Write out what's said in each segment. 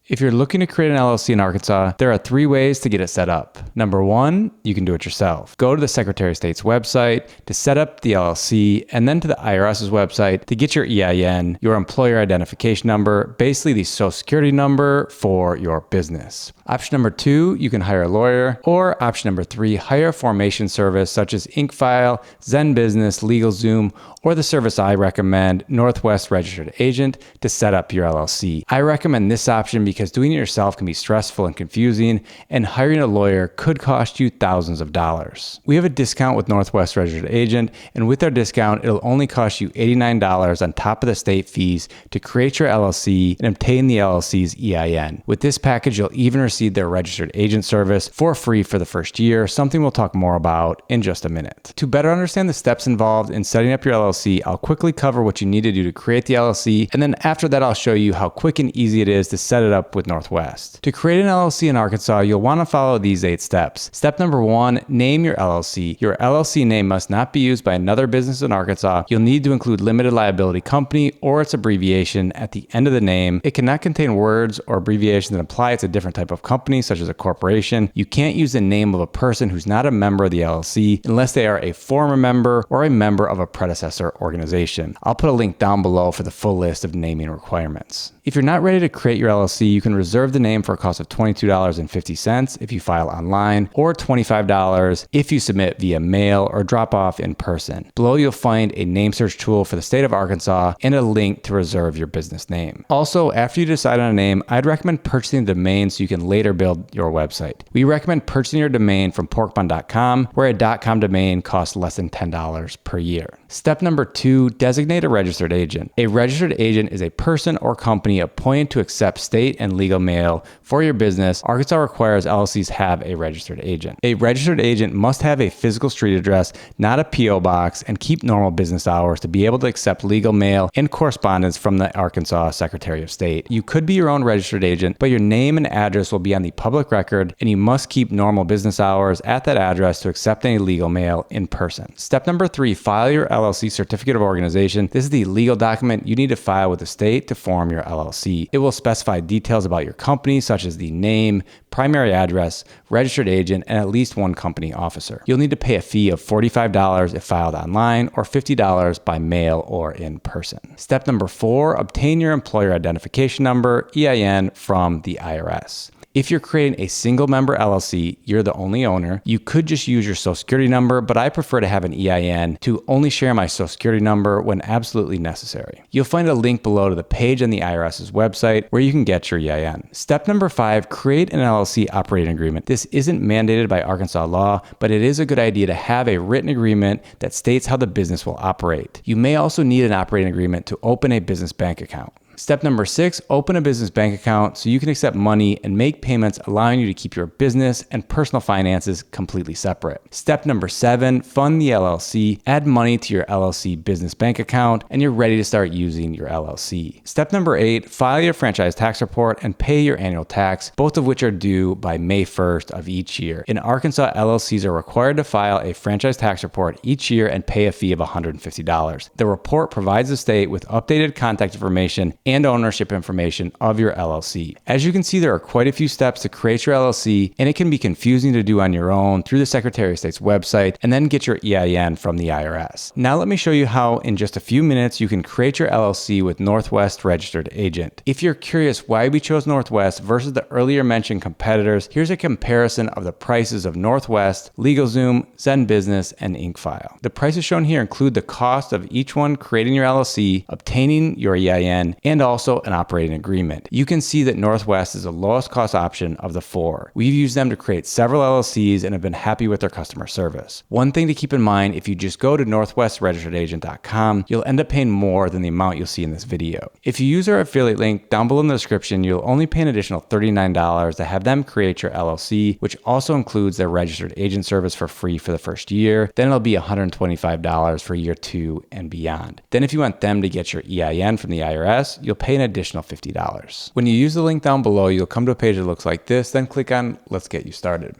If you're looking to create an LLC in Arkansas, there are 3 ways to get it set up. Number 1, you can do it yourself. Go to the Secretary of State's website to set up the LLC, and then to the IRS's website to get your EIN, your employer identification number, basically the social security number for your business. Option number 2, you can hire a lawyer, or option number 3, hire a formation service such as incfile, zenbusiness, LegalZoom, or the service I recommend, Northwest Registered Agent, to set up your LLC. I recommend this option because doing it yourself can be stressful and confusing, and hiring a lawyer could cost you thousands of dollars. We have a discount with Northwest Registered Agent, and with our discount, it'll only cost you $89 on top of the state fees to create your LLC and obtain the LLC's EIN. With this package, you'll even receive their registered agent service for free for the first year, something we'll talk more about in just a minute. To better understand the steps involved in setting up your LLC, I'll quickly cover what you need to do to create the LLC, and then after that I'll show you how quick and easy it is to set it up with Northwest. To create an LLC in Arkansas, you'll want to follow these 8 steps. Step number 1, name your LLC. Your LLC name must not be used by another business in Arkansas. You'll need to include limited liability company or its abbreviation at the end of the name. It cannot contain words or abbreviations that imply it's a different type of company, such as a corporation. You can't use the name of a person who's not a member of the LLC unless they are a former member or a member of a predecessor organization. I'll put a link down below for the full list of naming requirements. If you're not ready to create your LLC, you can reserve the name for a cost of $22.50 if you file online, or $25 if you submit via mail or drop off in person. Below you'll find a name search tool for the state of Arkansas and a link to reserve your business name. Also, after you decide on a name, I'd recommend purchasing the domain so you can later build your website. We recommend purchasing your domain from porkbun.com, where a .com domain costs less than $10 per year. Step number 2, designate a registered agent. A registered agent is a person or company appointed to accept state and legal mail for your business. Arkansas requires LLCs have a registered agent. A registered agent must have a physical street address, not a P.O. box, and keep normal business hours to be able to accept legal mail and correspondence from the Arkansas Secretary of State. You could be your own registered agent, but your name and address will be on the public record, and you must keep normal business hours at that address to accept any legal mail in person. Step number 3, file your LLC certificate of organization. This is the legal document you need to file with the state to form your LLC. It will specify details about your company, such as the name, primary address, registered agent, and at least 1 company officer. You'll need to pay a fee of $45 if filed online, or $50 by mail or in person. Step number 4, obtain your employer identification number, EIN, from the IRS. If you're creating a single member LLC, you're the only owner, you could just use your social security number, but I prefer to have an EIN to only share my social security number when absolutely necessary. You'll find a link below to the page on the IRS's website where you can get your EIN. Step number 5, create an LLC operating agreement. This isn't mandated by Arkansas law, but it is a good idea to have a written agreement that states how the business will operate. You may also need an operating agreement to open a business bank account. Step number 6, open a business bank account so you can accept money and make payments, allowing you to keep your business and personal finances completely separate. Step number 7, fund the LLC. Add money to your LLC business bank account and you're ready to start using your LLC. Step number 8, file your franchise tax report and pay your annual tax, both of which are due by May 1st of each year. In Arkansas, LLCs are required to file a franchise tax report each year and pay a fee of $150. The report provides the state with updated contact information and ownership information of your LLC. As you can see, there are quite a few steps to create your LLC, and it can be confusing to do on your own through the Secretary of State's website and then get your EIN from the IRS. Now let me show you how in just a few minutes you can create your LLC with Northwest Registered Agent. If you're curious why we chose Northwest versus the earlier mentioned competitors, here's a comparison of the prices of Northwest, LegalZoom, zenbusiness, and incfile. The prices shown here include the cost of each one creating your LLC, obtaining your EIN, and also an operating agreement. You can see that Northwest is the lowest cost option of the 4. We've used them to create several LLCs and have been happy with their customer service. One thing to keep in mind, if you just go to northwestregisteredagent.com, you'll end up paying more than the amount you'll see in this video. If you use our affiliate link down below in the description, you'll only pay an additional $39 to have them create your LLC, which also includes their registered agent service for free for the first year. Then it'll be $125 for year 2 and beyond. Then if you want them to get your EIN from the IRS, you'll pay an additional $50. When you use the link down below, you'll come to a page that looks like this, then click on Let's Get You Started.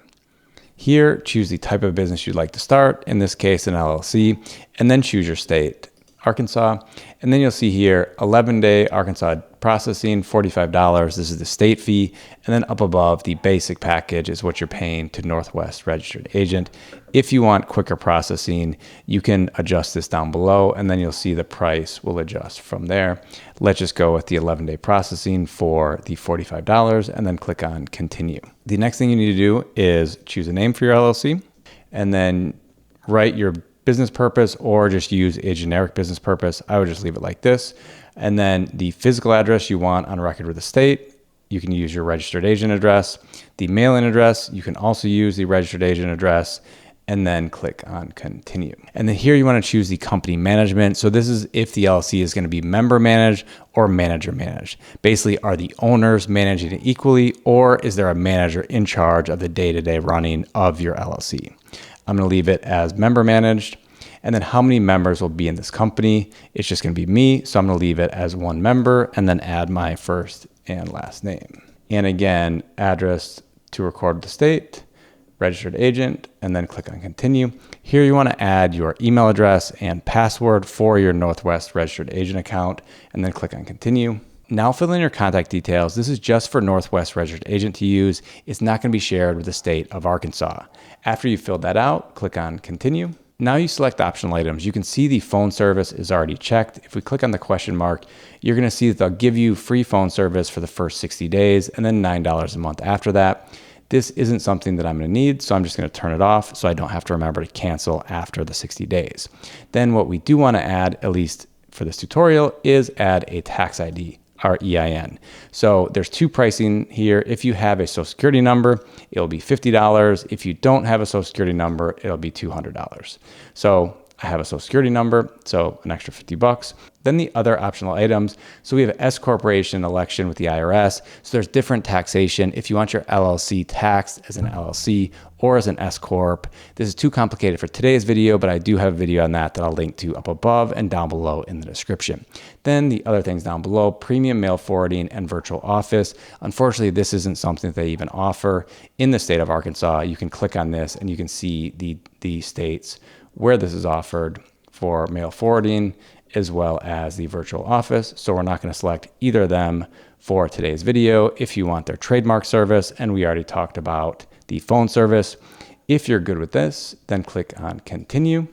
Here, choose the type of business you'd like to start, in this case an LLC, and then choose your state, Arkansas, and then you'll see here 11-day Arkansas processing, $45. This is the state fee. And then up above, the basic package is what you're paying to Northwest Registered Agent. If you want quicker processing, you can adjust this down below, and then you'll see the price will adjust from there. Let's just go with the 11-day processing for the $45 and then click on continue. The next thing you need to do is choose a name for your LLC and then write your business purpose or just use a generic business purpose. I would just leave it like this. And then the physical address you want on record with the state, you can use your registered agent address. The mailing address, you can also use the registered agent address, and then click on continue. And then here you want to choose the company management. So this is if the LLC is going to be member managed or manager managed. Basically, are the owners managing it equally, or is there a manager in charge of the day-to-day running of your LLC? I'm going to leave it as member managed. And then how many members will be in this company? It's just going to be me. So I'm going to leave it as one member and then add my first and last name. And again, address to record with the state, registered agent, and then click on continue. Here you want to add your email address and password for your Northwest Registered Agent account, and then click on continue. Now fill in your contact details. This is just for Northwest Registered Agent to use. It's not going to be shared with the state of Arkansas. After you've filled that out, click on continue. Now you select optional items. You can see the phone service is already checked. If we click on the question mark, you're going to see that they'll give you free phone service for the first 60 days and then $9 a month after that. This isn't something that I'm going to need, so I'm just going to turn it off so I don't have to remember to cancel after the 60 days. Then what we do want to add, at least for this tutorial, is add a tax ID, our EIN. So there's two pricing here. If you have a social security number, it'll be $50. If you don't have a social security number, it'll be $200. So I have a social security number, so an extra $50. Then the other optional items. So we have an S corporation election with the IRS. So there's different taxation. If you want your LLC taxed as an LLC or as an S corp, this is too complicated for today's video, but I do have a video on that I'll link to up above and down below in the description. Then the other things down below, premium mail forwarding and virtual office. Unfortunately, this isn't something that they even offer in the state of Arkansas. You can click on this and you can see the states where this is offered for mail forwarding as well as the virtual office. So we're not going to select either of them for today's video. If you want their trademark service, and we already talked about the phone service. If you're good with this, then click on continue.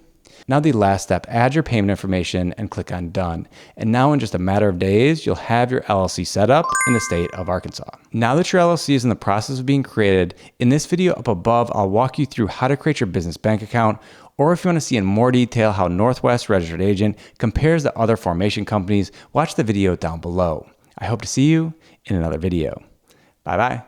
Now the last step, add your payment information and click on done. And now in just a matter of days, you'll have your LLC set up in the state of Arkansas. Now that your LLC is in the process of being created, in this video up above, I'll walk you through how to create your business bank account, or if you want to see in more detail how Northwest Registered Agent compares to other formation companies, watch the video down below. I hope to see you in another video. Bye-bye.